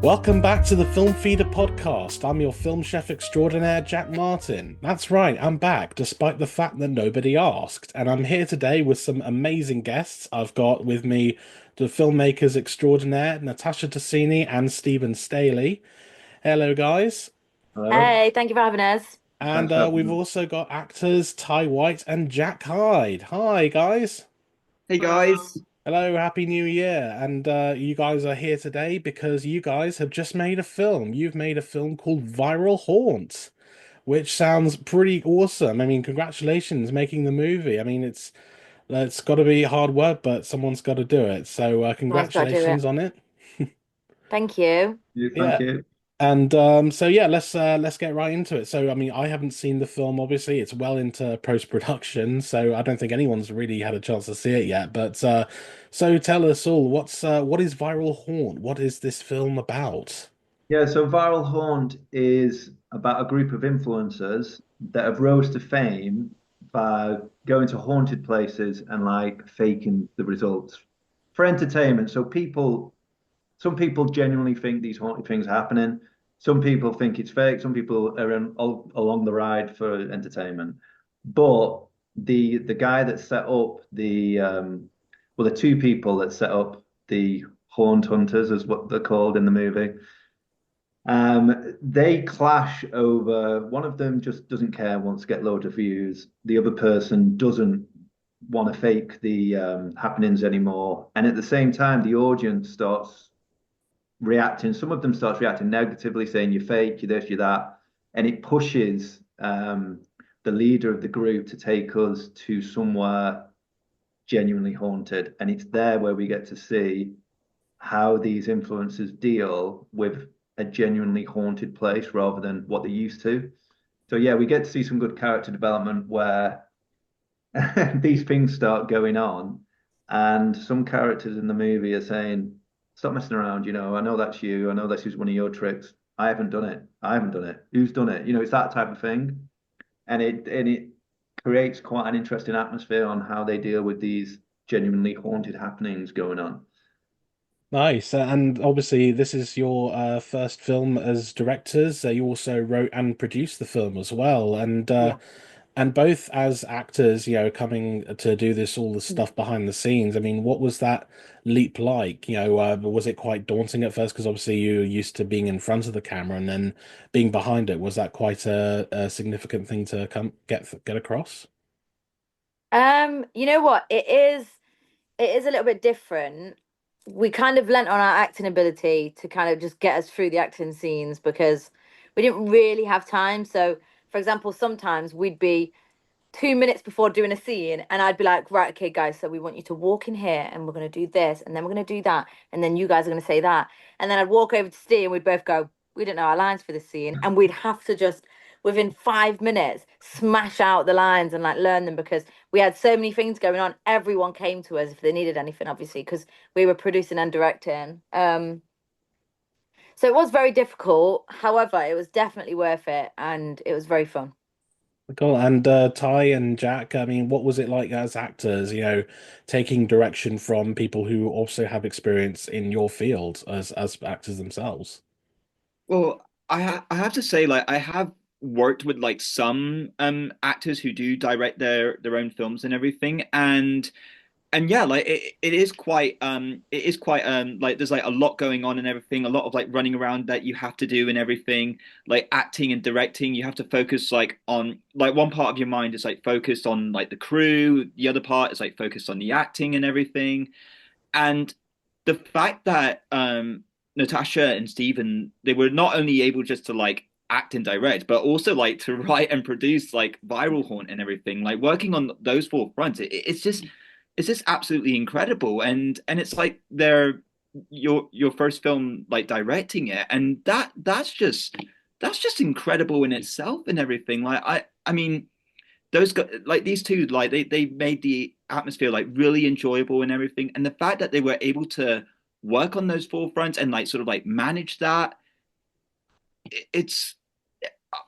Welcome back to the Film Feeder podcast. I'm your film chef extraordinaire, Jack Martin. That's right, I'm back, despite the fact that nobody asked. And I'm here today with some amazing guests. I've got with me the filmmakers extraordinaire, Natasha Tosini and Stephen Staley. Hello, guys. Hello. Hey, thank you for having us. And Thanks for having we've me. also got actors Ty White and Jack Hyde. Hi, guys. Hey guys. Hello, Happy New Year. And you guys are here today because you guys have just made a film. You've made a film called Viral Haunt, which sounds pretty awesome. I mean, congratulations making the movie. I mean, it's got to be hard work, but someone's got to do it. So, Someone's got to do it. congratulations on it. Thank you. Thank Yeah. you. And so yeah, let's get right into it. So I mean, I haven't seen the film, obviously. It's well into post-production, so I don't think anyone's really had a chance to see it yet. But so tell us all, what is Viral Haunt? What is this film about? Yeah, so Viral Haunt is about a group of influencers that have rose to fame by going to haunted places and like faking the results for entertainment. Some people genuinely think these haunted things are happening. Some people think it's fake. Some people are all along the ride for entertainment. But the guy that set up the two people that set up the Haunt Hunters, is what they're called in the movie. They clash over one of them just doesn't care, wants to get loads of views. The other person doesn't want to fake the happenings anymore. And at the same time, the audience starts reacting. Some of them starts reacting negatively, saying you're fake, you're this, you're that, and it pushes the leader of the group to take us to somewhere genuinely haunted. And it's there where we get to see how these influencers deal with a genuinely haunted place rather than what they used to. So yeah, we get to see some good character development where these things start going on, and some characters in the movie are saying, "Stop messing around. I know that's you. I know this is one of your tricks. I haven't done it. I haven't done it. Who's done it?" It's that type of thing, and it creates quite an interesting atmosphere on how they deal with these genuinely haunted happenings going on. Nice. And obviously, this is your first film as directors. You also wrote and produced the film as well. Yeah. And both as actors, coming to do this, all the stuff behind the scenes. I mean, what was that leap like? Was it quite daunting at first? Because obviously you're used to being in front of the camera and then being behind it. Was that quite a significant thing to get across? You know what? It is a little bit different. We kind of lent on our acting ability to kind of just get us through the acting scenes because we didn't really have time. So, for example, sometimes we'd be 2 minutes before doing a scene, and I'd be like, right, okay, guys, so we want you to walk in here and we're gonna do this, and then we're gonna do that, and then you guys are gonna say that. And then I'd walk over to Steve and we'd both go, we don't know our lines for this scene, and we'd have to just within 5 minutes smash out the lines and like learn them because we had so many things going on. Everyone came to us if they needed anything, obviously, because we were producing and directing. So it was very difficult. However, it was definitely worth it and it was very fun. Cool. And Ty and Jack, I mean, what was it like as actors, taking direction from people who also have experience in your field as actors themselves? Well, I have to say, like, I have worked with like some actors who do direct their own films and everything, and yeah, like it is quite like there's like a lot going on and everything, a lot of like running around that you have to do and everything, like acting and directing. You have to focus like on like one part of your mind is like focused on like the crew, the other part is like focused on the acting and everything. And the fact that Natasha and Steven, they were not only able just to like act and direct, but also like to write and produce like Viral Haunt and everything, like working on those four fronts. It's just absolutely incredible. And it's like they're your first film like directing it, and that's just incredible in itself and everything. Like I mean those guys, like these two, like they made the atmosphere like really enjoyable and everything. And the fact that they were able to work on those forefronts and like sort of like manage that, it's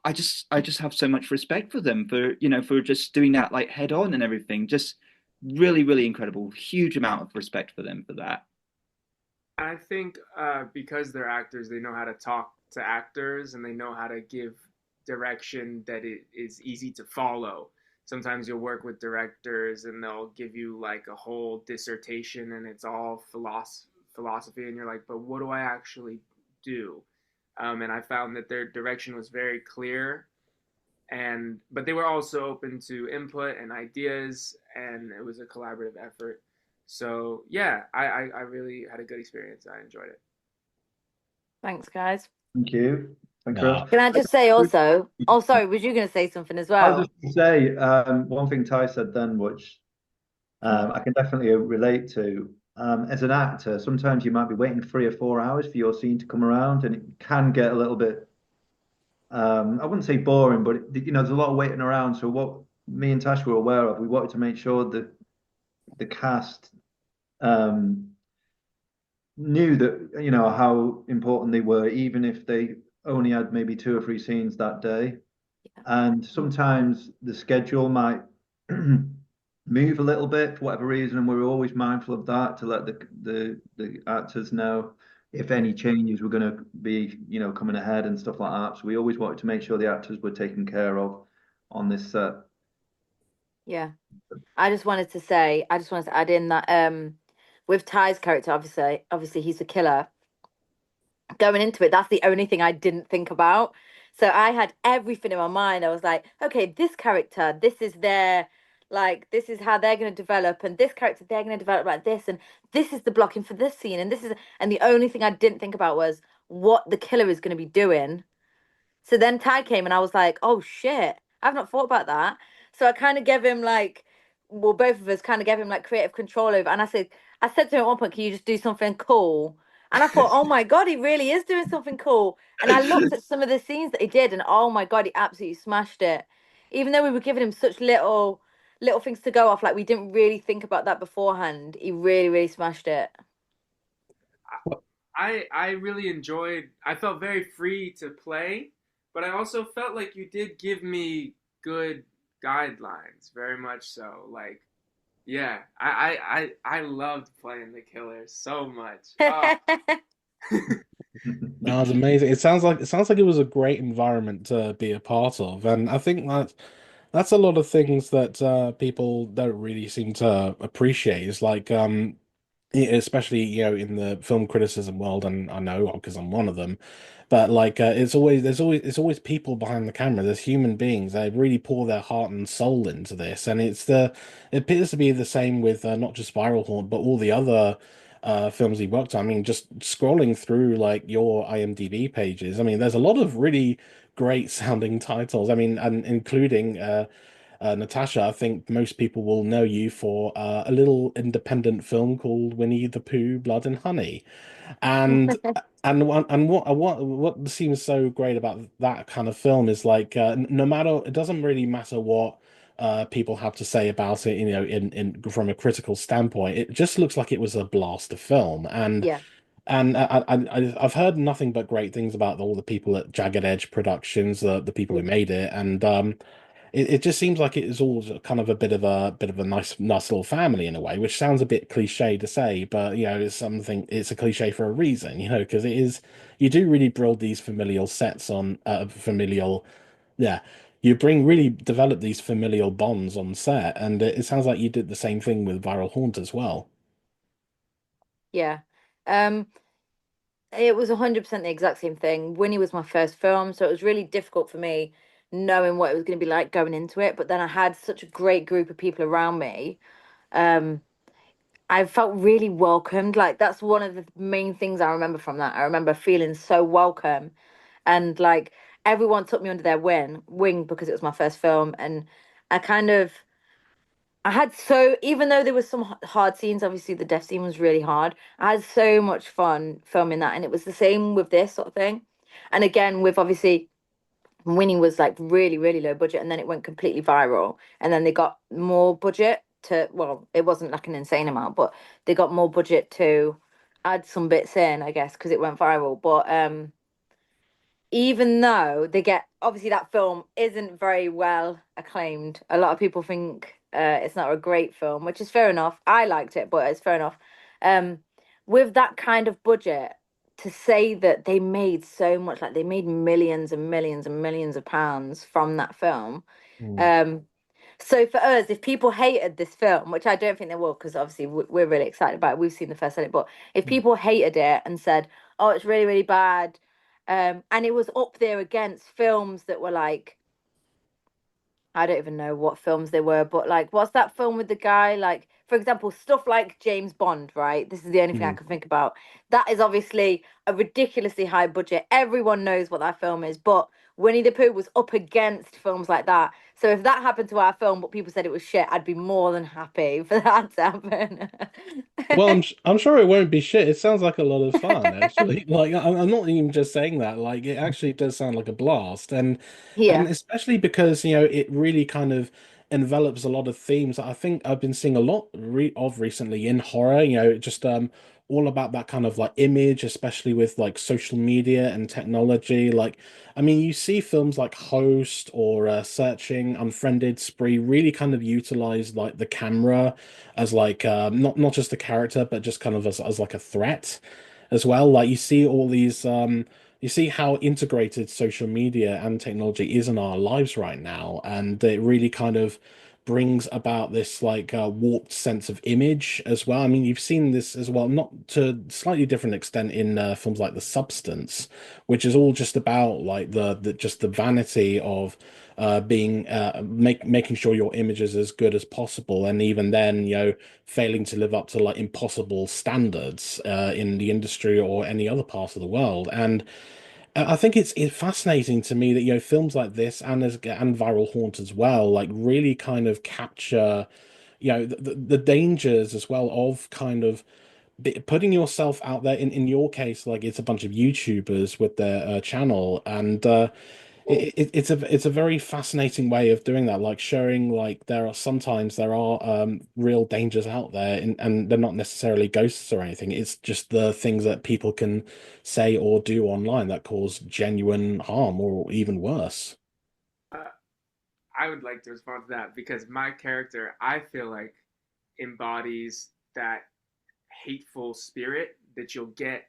I just have so much respect for them for for just doing that like head on and everything. Just really incredible, huge amount of respect for them for that. I think because they're actors, they know how to talk to actors and they know how to give direction that it is easy to follow. Sometimes you'll work with directors and they'll give you like a whole dissertation and it's all philosophy, and you're like, but what do I actually do? And I found that their direction was very clear, and but they were also open to input and ideas, and it was a collaborative effort. So yeah, I really had a good experience. I enjoyed it. Thanks, guys. Thank you. Thank you very Yeah. much. Can I just say also? Oh, sorry, was you going to say something as I was well? just going to say one thing Ty said then, which I can definitely relate to. As an actor, sometimes you might be waiting 3 or 4 hours for your scene to come around, and it can get a little bit, I wouldn't say boring, but there's a lot of waiting around. So what me and Tash were aware of, we wanted to make sure that the cast um, knew that how important they were, even if they only had maybe 2 or 3 scenes that day. And sometimes the schedule might move a little bit for whatever reason, and we're always mindful of that to let the actors know if any changes were going to be, coming ahead and stuff like that. So we always wanted to make sure the actors were taken care of on this set. Yeah. I just wanted to say, I just wanted to add in that with Ty's character, obviously he's the killer. Going into it, that's the only thing I didn't think about. So I had everything in my mind. I was like, okay, this character, this is their, like, this is how they're going to develop, and this character, they're going to develop like this, and this is the blocking for this scene, and this is, and the only thing I didn't think about was what the killer is going to be doing. So then Ty came and I was like, oh shit, I've not thought about that. So I kind of gave him like, well, both of us kind of gave him like creative control over. And I said to him at one point, can you just do something cool? And I thought, oh my God, he really is doing something cool. And I looked at some of the scenes that he did, and oh my God, he absolutely smashed it. Even though we were giving him such little things to go off, like we didn't really think about that beforehand. He really, really smashed it. I really enjoyed. I felt very free to play, but I also felt like you did give me good guidelines, very much so. Like, yeah, I loved playing the killer so much. Oh. That was amazing. It sounds like it was a great environment to be a part of, and I think that's a lot of things that people don't really seem to appreciate. It's like especially in the film criticism world, and I know because I'm one of them. But like, it's always people behind the camera. There's human beings. They really pour their heart and soul into this, and it appears to be the same with not just Spiral Haunt, but all the other films he worked on. I mean, just scrolling through like your IMDb pages. I mean, there's a lot of really great sounding titles. I mean, and including Natasha, I think most people will know you for a little independent film called Winnie the Pooh, Blood and Honey. And what seems so great about that kind of film is like no matter it doesn't really matter what people have to say about it, in from a critical standpoint, it just looks like it was a blast of film. And Yeah. and I've heard nothing but great things about all the people at Jagged Edge Productions, the people who made it, and it just seems like it is all kind of a bit of a nice little family in a way, which sounds a bit cliche to say, but it's a cliche for a reason, because it is you do really build these familial sets on familial yeah. You really develop these familial bonds on set, and it sounds like you did the same thing with Viral Haunt as well. Yeah. Um, It was 100% the exact same thing. Winnie was my first film, so it was really difficult for me knowing what it was going to be like going into it. But then I had such a great group of people around me. Um, I felt really welcomed. Like that's one of the main things I remember from that. I remember feeling so welcome, and like everyone took me under their wing because it was my first film, and I kind of I had so, even though there was some hard scenes, obviously the death scene was really hard. I had so much fun filming that, and it was the same with this sort of thing. And again, with obviously Winning was like really, really low budget, and then it went completely viral, and then they got more budget to, well, it wasn't like an insane amount, but they got more budget to add some bits in, I guess, because it went viral. But even though they get obviously that film isn't very well acclaimed. A lot of people think it's not a great film, which is fair enough. I liked it, but it's fair enough. Um, with that kind of budget, to say that they made so much, like they made millions and millions and millions of pounds from that film. Mm. Um, so for us, if people hated this film, which I don't think they will, because obviously we're really excited about it, we've seen the first edit, but if people hated it and said, "Oh, it's really, really bad," and it was up there against films that were like, I don't even know what films they were, but like, what's that film with the guy? Like, for example, stuff like James Bond, right? This is the only thing I Mm. can think about. That is obviously a ridiculously high budget. Everyone knows what that film is, but Winnie the Pooh was up against films like that. So if that happened to our film, but people said it was shit, I'd be more than happy for that to happen. Well, I'm sure it won't be shit. It sounds like a lot of fun, actually. Like I'm not even just saying that. Like it actually does sound like a blast, and Yeah. especially because it really kind of envelops a lot of themes that I think I've been seeing a lot of recently in horror. Just all about that kind of like image, especially with like social media and technology. Like, I mean, you see films like Host or Searching, Unfriended, Spree really kind of utilize like the camera as like not just the character, but just kind of as like a threat as well. Like you see all these you see how integrated social media and technology is in our lives right now, and it really kind of brings about this like warped sense of image as well. I mean, you've seen this as well, not to slightly different extent in films like The Substance, which is all just about like the just the vanity of being making sure your image is as good as possible, and even then, failing to live up to like impossible standards in the industry or any other part of the world. And I think it's fascinating to me that films like this and Viral Haunt as well, like really kind of capture the dangers as well of kind of putting yourself out there. In your case, like it's a bunch of YouTubers with their channel, and it's a very fascinating way of doing that, like showing like there are real dangers out there, and they're not necessarily ghosts or anything. It's just the things that people can say or do online that cause genuine harm or even worse. Uh, I would like to respond to that because my character, I feel like, embodies that hateful spirit that you'll get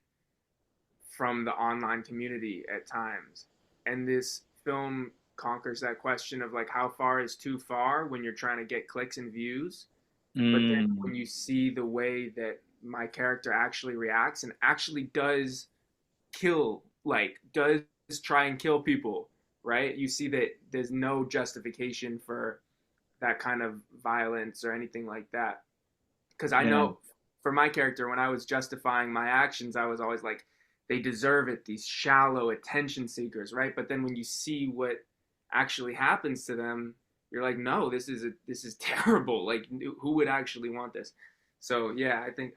from the online community at times. And this film conquers that question of like how far is too far when you're trying to get clicks and views. But then Mm. when you see the way that my character actually reacts and actually does kill, like does try and kill people, right? You see that there's no justification for that kind of violence or anything like that. Because I Yeah. know for my character, when I was justifying my actions, I was always like, they deserve it, these shallow attention seekers, right? But then when you see what actually happens to them, you're like, no, this is terrible. Like, who would actually want this? So yeah, I think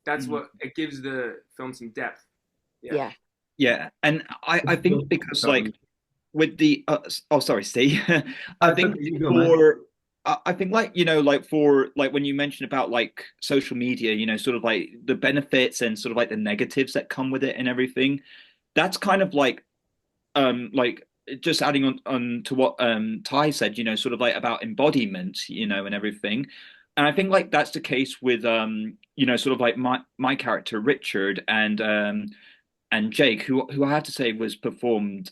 that's Mm. what it gives the film some depth. Yeah. Yeah. Yeah, and I think because like Sorry. with the oh sorry, Steve. I It's think okay, you go, man. for I think like like for like when you mentioned about like social media, sort of like the benefits and sort of like the negatives that come with it and everything. That's kind of like just adding on to what Ty said, sort of like about embodiment, and everything. And I think like that's the case with sort of like my character Richard and Jake, who I have to say was performed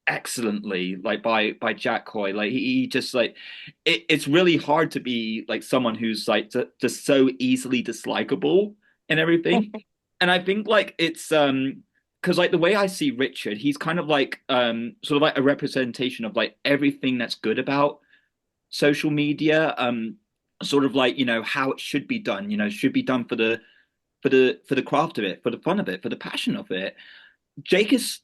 excellently, like by Jack Hoy. Like he just like it's really hard to be like someone who's like just so easily dislikable and everything. And I think like it's because like the way I see Richard, he's kind of like sort of like a representation of like everything that's good about social media. Sort of like how it should be done. Should be done for the craft of it, for the fun of it, for the passion of it. Jake is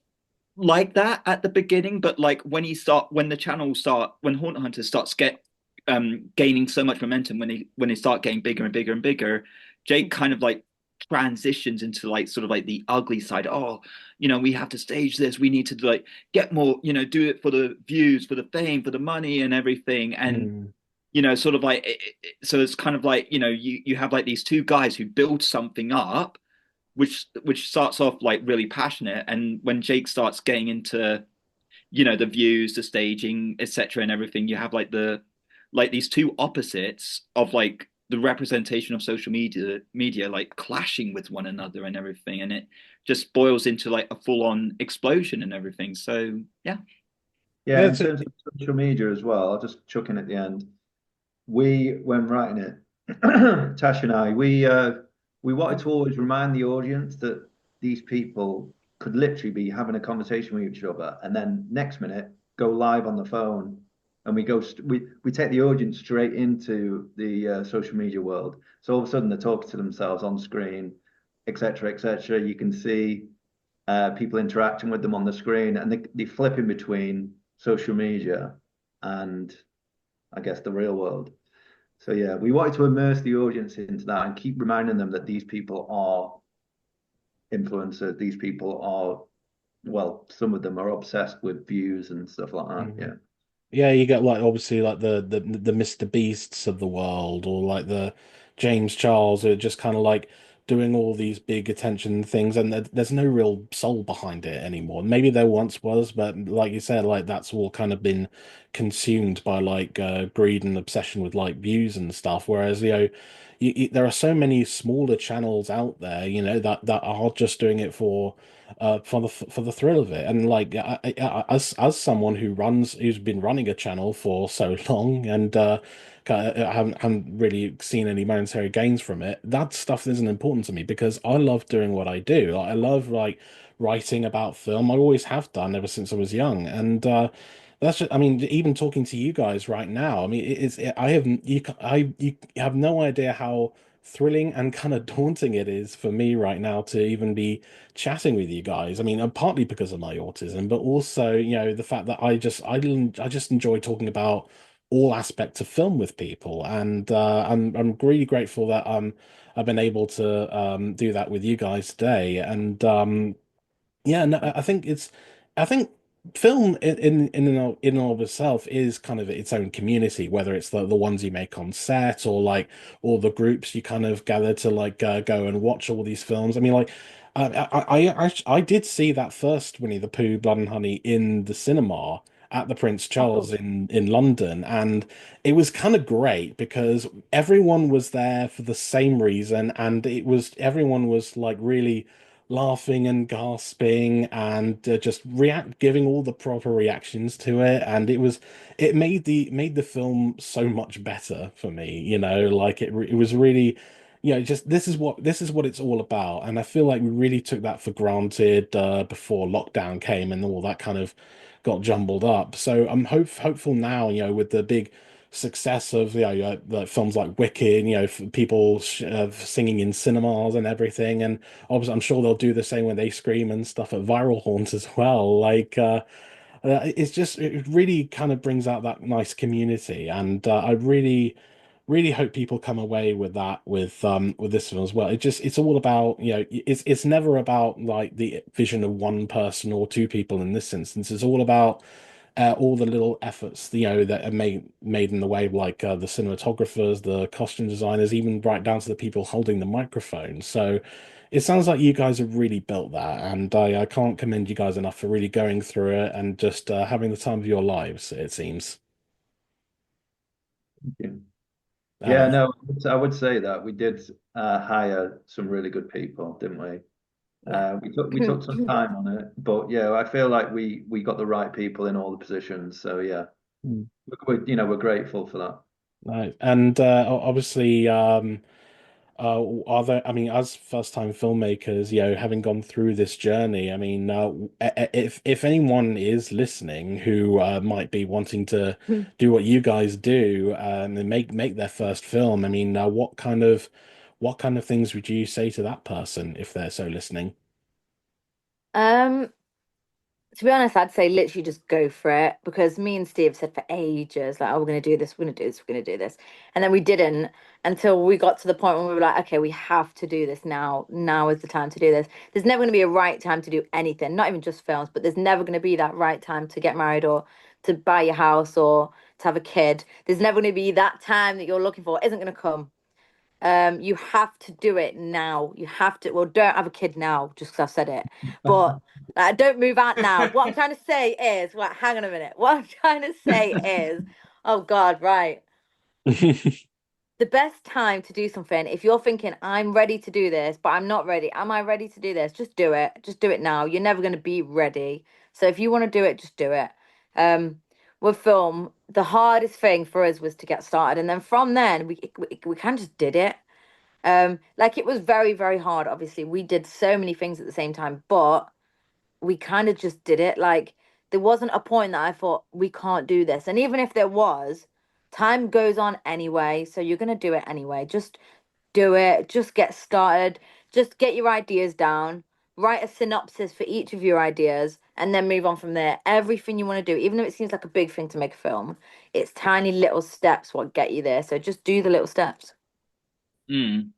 like that at the beginning, but like when the channel start when Haunt Hunter starts gaining so much momentum, when they start getting bigger and bigger and bigger, Jake kind of like transitions into like sort of like the ugly side. Oh, we have to stage this. We need to like get more, do it for the views, for the fame, for the money and everything. And Mm. sort of like so it's kind of like you have like these two guys who build something up which starts off like really passionate, and when Jake starts getting into the views, the staging, etc., and everything, you have like these two opposites of like the representation of social media like clashing with one another and everything, and it just boils into like a full-on explosion and everything. So yeah. Yeah, Yeah, in terms of social media as well, I'll just chuck in at the end. We, when writing it, Tash and I, we wanted to always remind the audience that these people could literally be having a conversation with each other, and then next minute go live on the phone, and we take the audience straight into the social media world. So all of a sudden they're talking to themselves on screen, etc., etc. You can see people interacting with them on the screen, and they flip in between social media and I guess the real world. So yeah, we wanted to immerse the audience into that and keep reminding them that these people are influencers. These people are, well, some of them are obsessed with views and stuff like that. Mhm. Yeah. Yeah, you get like obviously like the Mr. Beasts of the world, or like the James Charles, who are just kind of like doing all these big attention things, and there's no real soul behind it anymore. Maybe there once was, but like you said, like that's all kind of been consumed by like greed and obsession with like views and stuff. Whereas there are so many smaller channels out there, that are just doing it for the thrill of it. And like as someone who's been running a channel for so long, and I haven't really seen any monetary gains from it, that stuff isn't important to me because I love doing what I do. Like, I love like writing about film. I always have done ever since I was young, and that's just, I mean, even talking to you guys right now, I mean, I have you have no idea how thrilling and kind of daunting it is for me right now to even be chatting with you guys. I mean, partly because of my autism, but also, the fact that I just enjoy talking about all aspects of film with people, and I'm really grateful that I've been able to do that with you guys today, and yeah, no, I think film in and of itself is kind of its own community, whether it's the ones you make on set, or like all the groups you kind of gather to like go and watch all these films. I mean, like I did see that first Winnie the Pooh, Blood and Honey in the cinema at the Prince Charles Oh. in London, and it was kind of great because everyone was there for the same reason, and everyone was like really laughing and gasping, and just giving all the proper reactions to it, and it made the film so much better for me, like it was really, just this is what it's all about. And I feel like we really took that for granted before lockdown came and all that kind of got jumbled up. So I'm hopeful now, with the big success of like films like Wicked, people singing in cinemas and everything, and obviously I'm sure they'll do the same when they scream and stuff at Viral Haunt as well. Like it really kind of brings out that nice community, and I really hope people come away with that with this film as well. It's all about, it's never about like the vision of one person or two people in this instance. It's all about all the little efforts, that are made in the way, like the cinematographers, the costume designers, even right down to the people holding the microphone. So it sounds like you guys have really built that, and I can't commend you guys enough for really going through it and just having the time of your lives, it seems. Yeah. Uh, Yeah, no, I would say that we did hire some really good people, didn't we? Yeah. We took some time on it, but yeah, I feel like we got the right people in all the positions. So yeah, we're grateful for that. right. And obviously, are there, I mean, as first-time filmmakers, having gone through this journey, I mean, if anyone is listening who might be wanting to do what you guys do, and make their first film, I mean, what kind of things would you say to that person if they're so listening? Um, to be honest, I'd say literally just go for it, because me and Steve said for ages, like, oh, we're gonna do this, we're gonna do this, we're gonna do this. And then we didn't, until we got to the point when we were like, okay, we have to do this now. Now is the time to do this. There's never gonna be a right time to do anything, not even just films, but there's never gonna be that right time to get married, or to buy your house, or to have a kid. There's never gonna be that time that you're looking for, isn't gonna come. You have to do it now. You have to. Well, don't have a kid now, just because I've said it. But don't move out now. What I'm trying to say is, what? Hang on a minute. What I'm trying to say is, oh God, right. the best time to do something, if you're thinking, I'm ready to do this, but I'm not ready. Am I ready to do this? Just do it. Just do it now. You're never going to be ready. So if you want to do it, just do it. Um, with film, the hardest thing for us was to get started. And then from then, we kind of just did it. Like it was very, very hard. Obviously, we did so many things at the same time, but we kind of just did it. Like there wasn't a point that I thought we can't do this. And even if there was, time goes on anyway. So you're gonna do it anyway. Just do it. Just get started. Just get your ideas down. Write a synopsis for each of your ideas and then move on from there. Everything you want to do, even though it seems like a big thing to make a film, it's tiny little steps what get you there. So just do the little steps. Mm.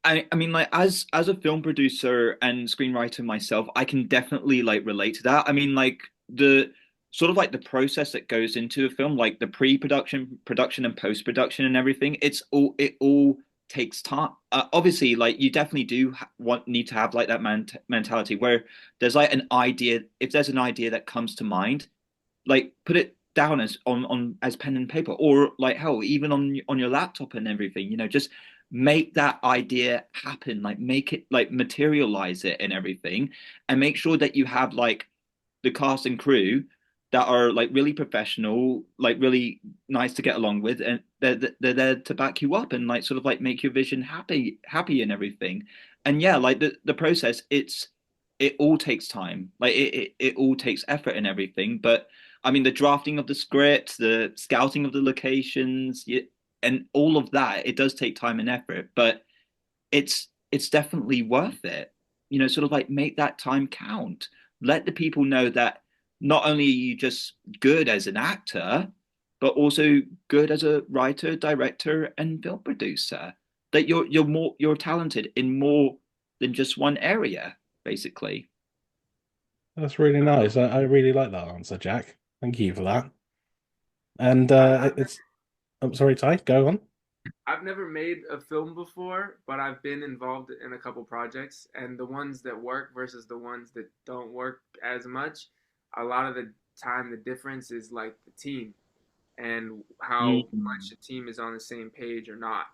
I mean, like as a film producer and screenwriter myself, I can definitely like relate to that. I mean, like the sort of like the process that goes into a film, like the pre-production, production, and post-production and everything. It all takes time. Obviously, like you definitely do need to have like that mentality where there's like an idea. If there's an idea that comes to mind, like put it down as on as pen and paper, or like hell, even on your laptop and everything. Just make that idea happen, like make it, like materialize it and everything, and make sure that you have like the cast and crew that are like really professional, like really nice to get along with, and they're there to back you up and like sort of like make your vision happy and everything. And yeah, like the process, it all takes time, like it all takes effort and everything. But I mean, the drafting of the script, the scouting of the locations, and all of that, it does take time and effort, but it's definitely worth it. Sort of like make that time count. Let the people know that not only are you just good as an actor, but also good as a writer, director, and film producer. That you're talented in more than just one area, basically. That's really nice. I really like that answer, Jack. Thank you for that. And I've it's I'm sorry, Ty, go on. I've never made a film before, but I've been involved in a couple projects, and the ones that work versus the ones that don't work as much, a lot of the time the difference is like the team and how much Mm. the team is on the same page or not.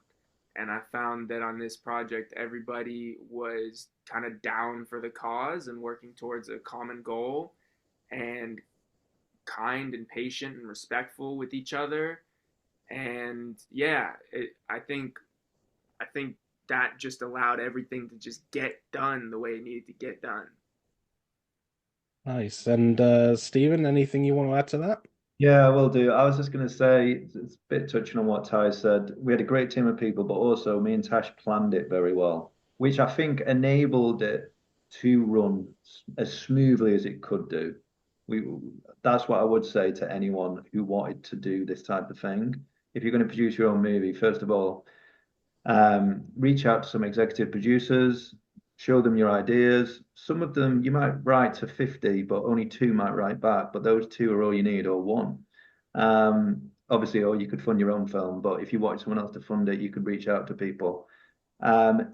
And I found that on this project, everybody was kind of down for the cause and working towards a common goal and kind and patient and respectful with each other. And yeah, I think that just allowed everything to just get done the way it needed to get done. Nice. And Stephen, anything you want to add to that? Yeah, I will do. I was just going to say, it's a bit touching on what Ty said. We had a great team of people, but also me and Tash planned it very well, which I think enabled it to run as smoothly as it could do. We, that's what I would say to anyone who wanted to do this type of thing. If you're going to produce your own movie, first of all, reach out to some executive producers, show them your ideas. Some of them you might write to 50, but only two might write back, but those two are all you need, or one. Obviously, or you could fund your own film, but if you wanted someone else to fund it, you could reach out to people. Um,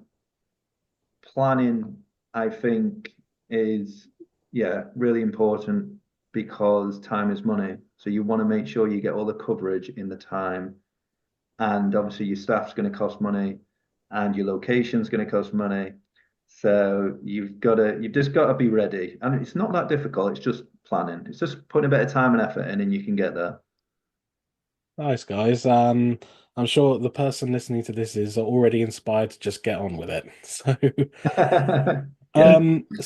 Planning, I think, is, yeah, really important because time is money. So you want to make sure you get all the coverage in the time, and obviously your staff's going to cost money and your location's going to cost money. So you've just got to be ready. And it's not that difficult. It's just planning. It's just putting a bit of time and effort in and you can get there. Nice, guys. I'm sure the person listening to this is already inspired to just get on with it. So, Yeah.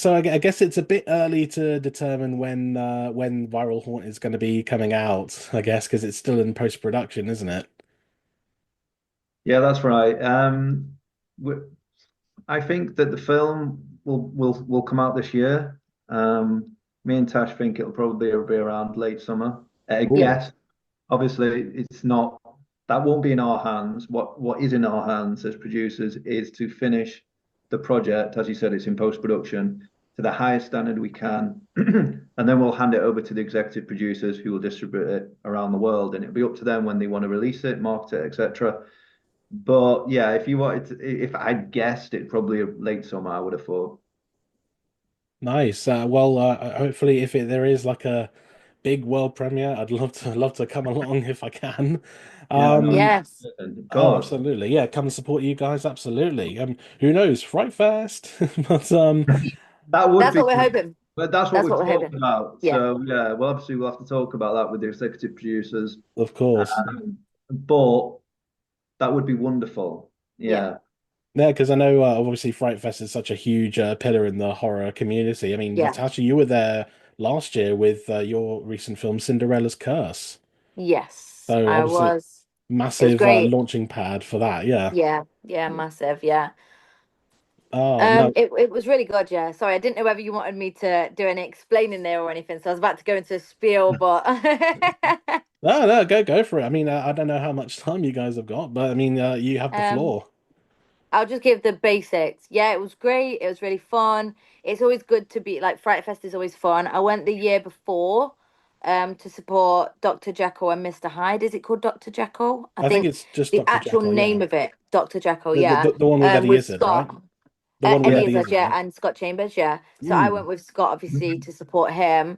I guess it's a bit early to determine when Viral Haunt is going to be coming out, I guess, because it's still in post-production, isn't it? Yeah, that's right. I think that the film will come out this year. Me and Tash think it'll probably be around late summer. I Cool. guess. Obviously, it's not, that won't be in our hands. What is in our hands as producers is to finish the project, as you said, it's in post-production, to the highest standard we can, and then we'll hand it over to the executive producers who will distribute it around the world, and it'll be up to them when they want to release it, market it, etc. But yeah, if I guessed it, probably late summer, I would have thought. Nice. Well, hopefully, there is like a big world premiere, I'd love to come along if I can. Yeah, no, Yes. of Oh, course. absolutely. Yeah, come and support you guys. Absolutely. Who knows? Fright Fest. But That would That's be what we're great. hoping. But that's what That's we've what we're talked hoping. about. Yeah. So yeah, well, obviously we'll have to talk about that with the executive producers. of course. But that would be wonderful. Yeah. Yeah. Yeah, because I know obviously Fright Fest is such a huge pillar in the horror community. I mean, Yeah. Natasha, you were there last year with your recent film Cinderella's Curse. Yes, So I obviously was. It was massive great. launching pad for that. Yeah. Yeah. Yeah. Massive. Yeah. Oh no. It was really good, yeah. Sorry, I didn't know whether you wanted me to do any explaining there or anything, so I was about to go into a spiel, but No, go for it. I mean, I don't know how much time you guys have got, but I mean, you have the um, floor. I'll just give the basics. Yeah, it was great. It was really fun. It's always good to be like Fright Fest is always fun. I went the year before, to support Dr. Jekyll and Mr. Hyde. Is it called Dr. Jekyll? I I think think it's just the Dr. actual Jekyll. name Yeah, of it, Dr. Jekyll, the yeah. the one with Eddie With Izzard, right? Scott. The one with Yeah. Eddie Eddie Izzard, Izzard, yeah, right? and Scott Chambers, yeah. So I Mm. went with Scott, obviously, to support him.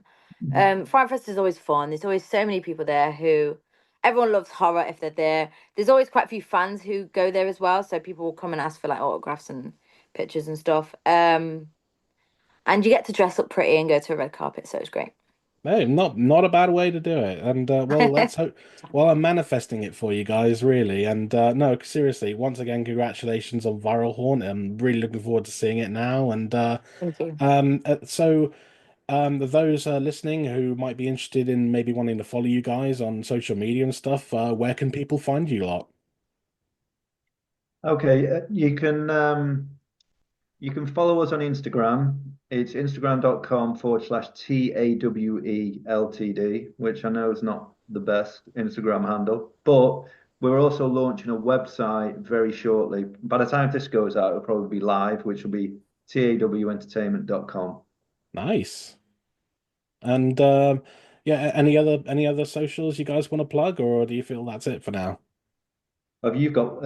Fright Fest is always fun. There's always so many people there who everyone loves horror if they're there. There's always quite a few fans who go there as well. So people will come and ask for like autographs and pictures and stuff. And you get to dress up pretty and go to a red carpet, so it's great. No, not a bad way to do it. And well, let's hope. Well, I'm manifesting it for you guys, really. And no, seriously, once again, congratulations on Viral Haunt. I'm really looking forward to seeing it now. And Thank you. so those listening who might be interested in maybe wanting to follow you guys on social media and stuff, where can people find you lot? Okay. You can follow us on Instagram. It's instagram.com/TAWELTD, which I know is not the best Instagram handle, but we're also launching a website very shortly. By the time this goes out, it'll probably be live, which will be tawentertainment.com. Nice. And yeah, any other socials you guys want to plug, or do you feel that's it for now? Have you've got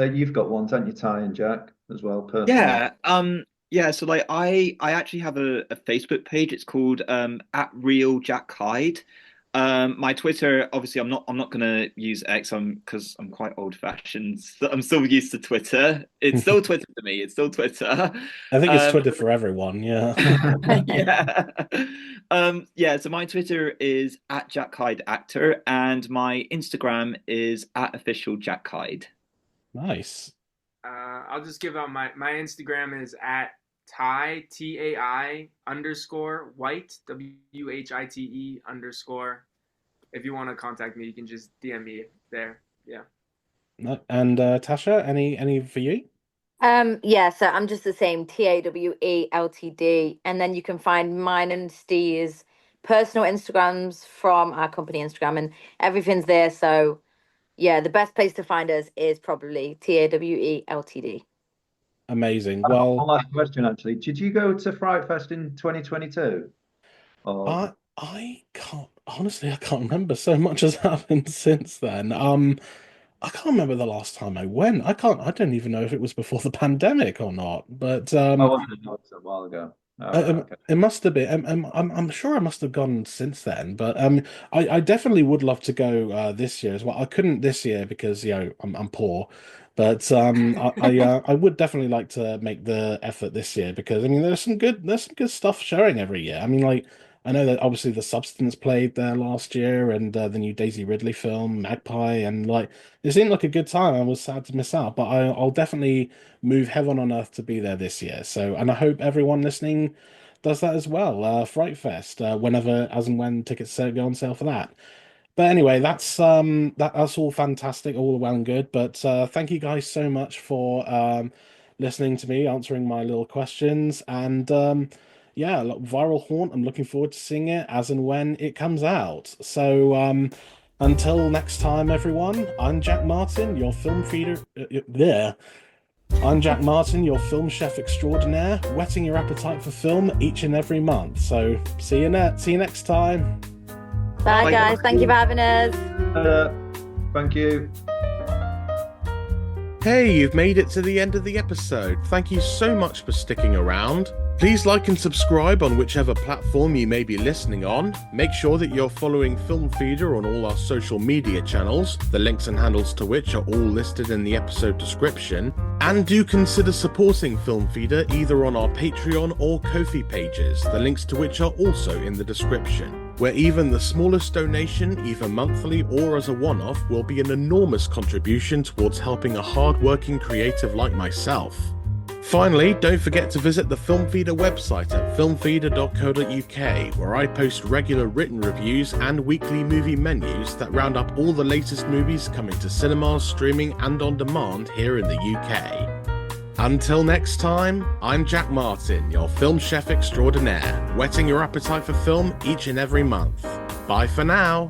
ones, haven't you, Ty and Jack, as well, personal? Yeah, so like I actually have a Facebook page. It's called at Real Jack Hyde. My Twitter, obviously I'm not gonna use X because I'm quite old fashioned. So I'm still used to Twitter. It's still Twitter to me. It's still Twitter. I think it's Um Twitter for everyone. Yeah. yeah. Yeah, so my Twitter is at Jack Hyde Actor and my Instagram is at official Jack Hyde. Nice. I'll just give out my Instagram is at Tai _ White WHITE_. If you want to contact me, you can just DM me there. Yeah. No, and Tasha, any for you? Yeah, so I'm just the same, TAWELTD, and then you can find mine and Steve's personal Instagrams from our company Instagram, and everything's there. So yeah, the best place to find us is probably TAWELTD. Amazing. One Well, last question, actually. Did you go to Fright Fest in 2022? Or I can't honestly, I can't remember. So much has happened since then. I can't remember the last time I went. I don't even know if it was before the pandemic or not. But wasn't it? No, it's a while ago. All right, okay. it must have been. I'm sure I must have gone since then. But I definitely would love to go this year as well. I couldn't this year because I'm poor. But I would definitely like to make the effort this year because I mean there's some good stuff showing every year. I mean like I know that obviously The Substance played there last year and the new Daisy Ridley film Magpie and like it seemed like a good time. I was sad to miss out, but I'll definitely move heaven on earth to be there this year. So, and I hope everyone listening does that as well. Fright Fest, whenever, as and when tickets go on sale for that. But anyway, that's all fantastic, all well and good. But thank you guys so much for listening to me, answering my little questions, and yeah, look, Viral Haunt. I'm looking forward to seeing it as and when it comes out. So until next time, everyone, I'm Jack Martin, your film feeder. There. I'm Jack Martin, your film chef extraordinaire, whetting your appetite for film each and every month. So see you next time. Bye, guys. Thank you for having us. Thank you. Hey, you've made it to the end of the episode. Thank you so much for sticking around. Please like and subscribe on whichever platform you may be listening on. Make sure that you're following Film Feeder on all our social media channels, the links and handles to which are all listed in the episode description. And do consider supporting Film Feeder either on our Patreon or Ko-fi pages, the links to which are also in the description, where even the smallest donation, either monthly or as a one-off, will be an enormous contribution towards helping a hard-working creative like myself. Finally, don't forget to visit the Film Feeder website at filmfeeder.co.uk, where I post regular written reviews and weekly movie menus that round up all the latest movies coming to cinemas, streaming and on demand here in the UK. Until next time, I'm Jack Martin, your film chef extraordinaire, whetting your appetite for film each and every month. Bye for now.